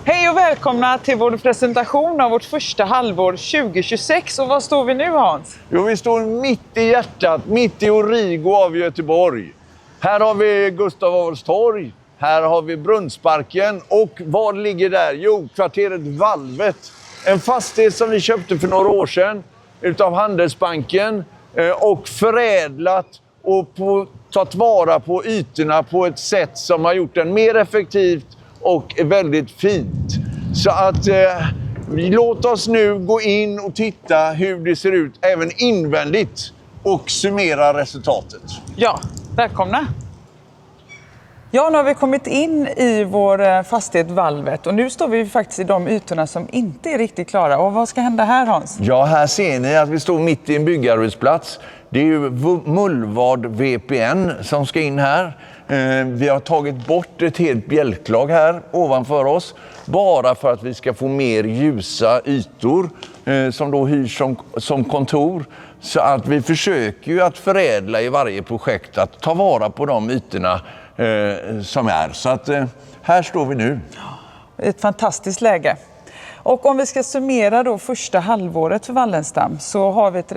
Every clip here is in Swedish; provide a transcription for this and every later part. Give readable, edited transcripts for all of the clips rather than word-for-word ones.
Hej och välkomna till vår presentation av vårt första halvår 2026. Och var står vi nu, Hans? Jo, vi står mitt i hjärtat, mitt i Origo av Göteborg. Här har vi Gustav Adolfs torg, här har vi Brunnsparken och vad ligger där? Jo, kvarteret Valvet. En fastighet som vi köpte för några år sedan utav Handelsbanken och förädlat och tagit vara på ytorna på ett sätt som har gjort den mer effektivt och väldigt fint. Så att låt oss nu gå in och titta hur det ser ut även invändigt och summera resultatet. Ja, välkomna! Ja, nu har vi kommit in i vår fastighet Valvet och nu står vi faktiskt i de ytorna som inte är riktigt klara. Och vad ska hända här, Hans? Ja, här ser ni att vi står mitt i en byggarbetsplats. Det är ju Mullvad VPN som ska in här. Vi har tagit bort ett helt bjälklag här ovanför oss. Bara för att vi ska få mer ljusa ytor som då hyrs som kontor. Så att vi försöker ju att förädla i varje projekt att ta vara på de ytorna som är. Så att här står vi nu. Ett fantastiskt läge. Och om vi ska summera då första halvåret för Wallenstam så har vi ett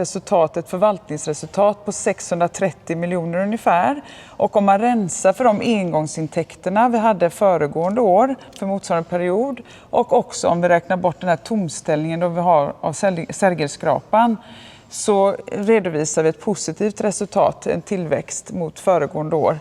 förvaltningsresultat på 630 miljoner ungefär. Och om man rensar för de engångsintäkterna vi hade föregående år för motsvarande period och också om vi räknar bort den här tomställningen då vi har av Sergelskrapan så redovisar vi ett positivt resultat, en tillväxt mot föregående år.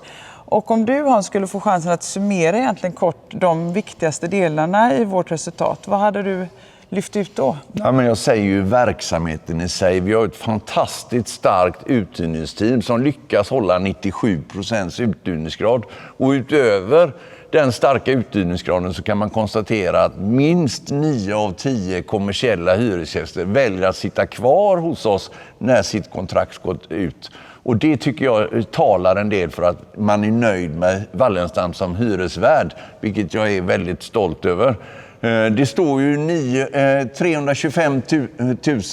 Och om du, Hans, skulle få chansen att summera egentligen kort de viktigaste delarna i vårt resultat, vad hade du lyft ut då? Ja, men jag säger ju verksamheten i sig. Vi har ett fantastiskt starkt uthyrningsteam som lyckas hålla 97% uthyrningsgrad. Och utöver den starka uthyrningsgraden så kan man konstatera att minst 9 av 10 kommersiella hyresgäster väljer att sitta kvar hos oss när sitt kontrakt gått ut. Och det tycker jag talar en del för att man är nöjd med Wallenstam som hyresvärd, vilket jag är väldigt stolt över. Det står ju 325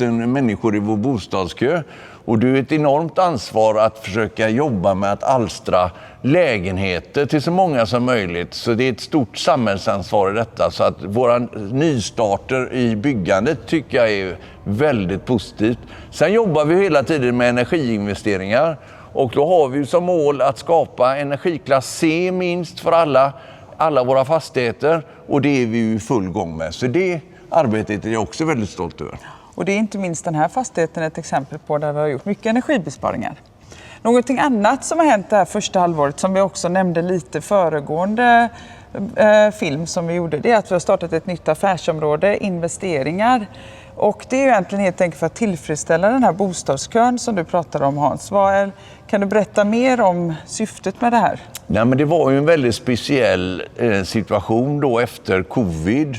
000 människor i vår bostadskö och det är ett enormt ansvar att försöka jobba med att alstra lägenheter till så många som möjligt. Så det är ett stort samhällsansvar i detta. Så att våra nystarter i byggandet tycker jag är väldigt positivt. Sen jobbar vi hela tiden med energiinvesteringar och då har vi som mål att skapa energiklass C minst för alla våra fastigheter och det är vi i full gång med. Så det arbetet är jag också väldigt stolt över. Och det är inte minst den här fastigheten ett exempel på där vi har gjort mycket energibesparingar. Någonting annat som har hänt det här första halvåret som vi också nämnde lite föregående film som vi gjorde, det är att vi har startat ett nytt affärsområde, investeringar. Och det är ju egentligen helt enkelt för att tillfredsställa den här bostadskön som du pratade om, Hans. Kan du berätta mer om syftet med det här? Nej, men det var ju en väldigt speciell situation då efter covid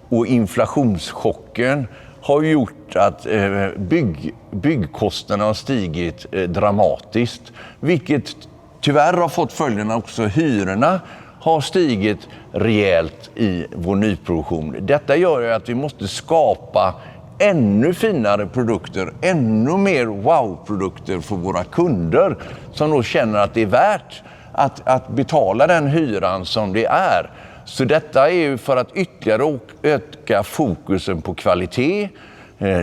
och inflationschocken har gjort att byggkostnaderna har stigit dramatiskt. Vilket tyvärr har fått följderna också. Hyrorna har stigit rejält i vår nyproduktion. Detta gör ju att vi måste skapa ännu finare produkter, ännu mer wow-produkter för våra kunder som då känner att det är värt att betala den hyran som det är. Så detta är ju för att ytterligare öka fokusen på kvalitet.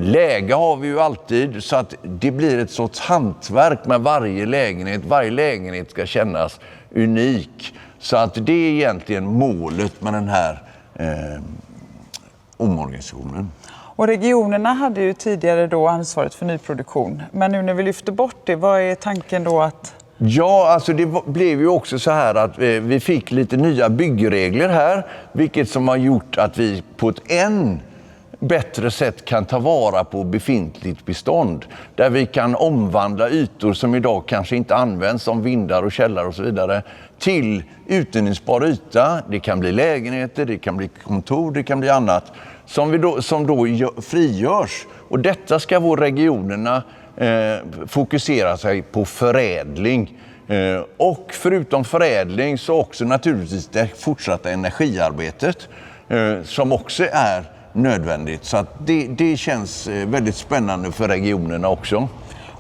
Läge har vi ju alltid så att det blir ett sorts hantverk med varje lägenhet. Varje lägenhet ska kännas unik. Så att det är egentligen målet med den här omorganisationen. Och regionerna hade ju tidigare då ansvaret för nyproduktion. Men nu när vi lyfter bort det, vad är tanken då att... Ja, alltså det blev ju också så här att vi fick lite nya byggregler här. Vilket som har gjort att vi på ett än bättre sätt kan ta vara på befintligt bestånd. Där vi kan omvandla ytor som idag kanske inte används som vindar och källare och så vidare till utnyttjningsbar yta. Det kan bli lägenheter, det kan bli kontor, det kan bli annat som då frigörs. Och detta ska vår regionerna fokusera sig på förädling. Och förutom förädling så också naturligtvis det fortsatta energiarbetet som också är nödvändigt. Så att det känns väldigt spännande för regionerna också.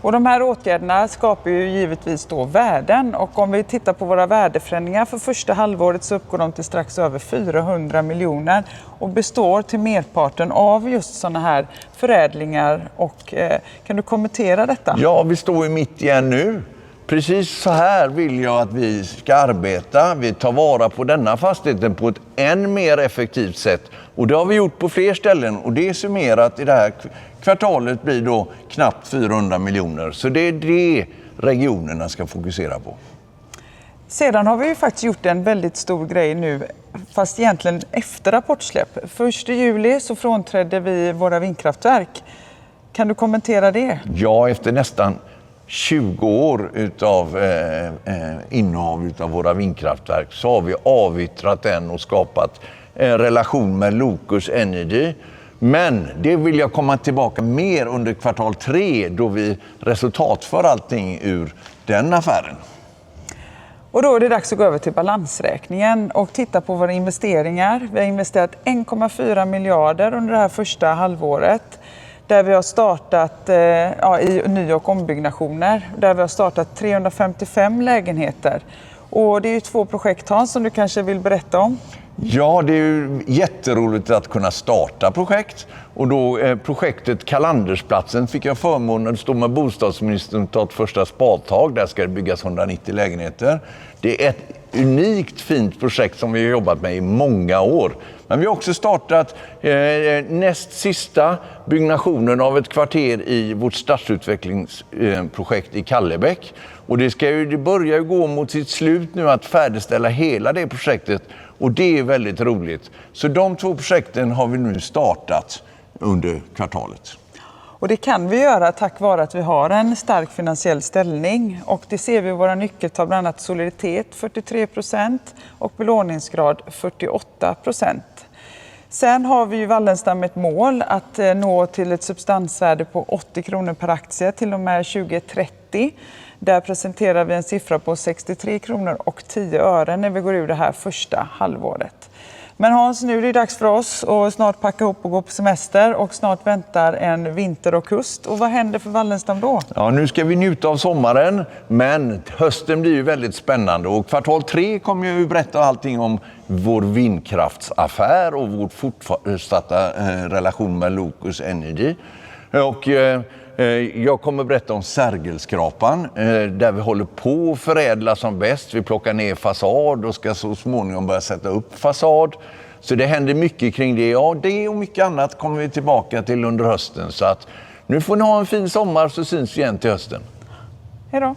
Och de här åtgärderna skapar ju givetvis då värden, och om vi tittar på våra värdeförändringar för första halvåret så uppgår de till strax över 400 miljoner och består till merparten av just sådana här förädlingar. Och kan du kommentera detta? Ja, vi står ju mitt igen nu. Precis så här vill jag att vi ska arbeta. Vi tar vara på denna fastigheten på ett än mer effektivt sätt. Och det har vi gjort på fler ställen, och det är summerat i det här kvartalet blir då knappt 400 miljoner. Så det är det regionerna ska fokusera på. Sedan har vi ju faktiskt gjort en väldigt stor grej nu, fast egentligen efter rapportsläpp. 1 juli så frånträdde vi våra vindkraftverk. Kan du kommentera det? Ja, efter nästan 20 år utav innehav utav våra vindkraftverk så har vi avyttrat den och skapat en relation med Locus Energy. Men det vill jag komma tillbaka mer under kvartal 3 då vi resultatför allting ur den affären. Och då är det dags att gå över till balansräkningen och titta på våra investeringar. Vi har investerat 1,4 miljarder under det här första halvåret. Där vi har startat i ny- och ombyggnationer. Där vi har startat 355 lägenheter. Och det är ju 2 projekt, Hans, som du kanske vill berätta om. Ja, det är ju jätteroligt att kunna starta projekt. Och då projektet Kalandersplatsen fick jag förmånen att stå med bostadsministern och ta ett första spadtag. Där ska det byggas 190 lägenheter. Det är ett unikt fint projekt som vi har jobbat med i många år. Men vi har också startat näst sista byggnationen av ett kvarter i vårt stadsutvecklingsprojekt i Kallebäck. Och det börjar ju gå mot sitt slut nu att färdigställa hela det projektet. Och det är väldigt roligt. Så de 2 projekten har vi nu startat under kvartalet. Och det kan vi göra tack vare att vi har en stark finansiell ställning. Och det ser vi i våra nyckeltal, bland annat soliditet 43% och belåningsgrad 48%. Sen har vi ju Wallenstam ett mål att nå till ett substansvärde på 80 kronor per aktie till och med 2030. Där presenterar vi en siffra på 63 kronor och 10 öre när vi går ur det här första halvåret. Men Hans, nu är det dags för oss att snart packa ihop och gå på semester, och snart väntar en vinter och kust. Och vad händer för Wallenstam då? Ja, nu ska vi njuta av sommaren, men hösten blir ju väldigt spännande. Och kvartal 3 kommer jag ju berätta allting om vår vindkraftsaffär och vår fortsatta relation med Locus Energy. Och jag kommer berätta om Sergelskrapan där vi håller på att förädla som bäst. Vi plockar ner fasad och ska så småningom börja sätta upp fasad. Så det händer mycket kring det. Ja, det och mycket annat kommer vi tillbaka till under hösten. Så att nu får ni ha en fin sommar, så syns vi igen till hösten. Hej då!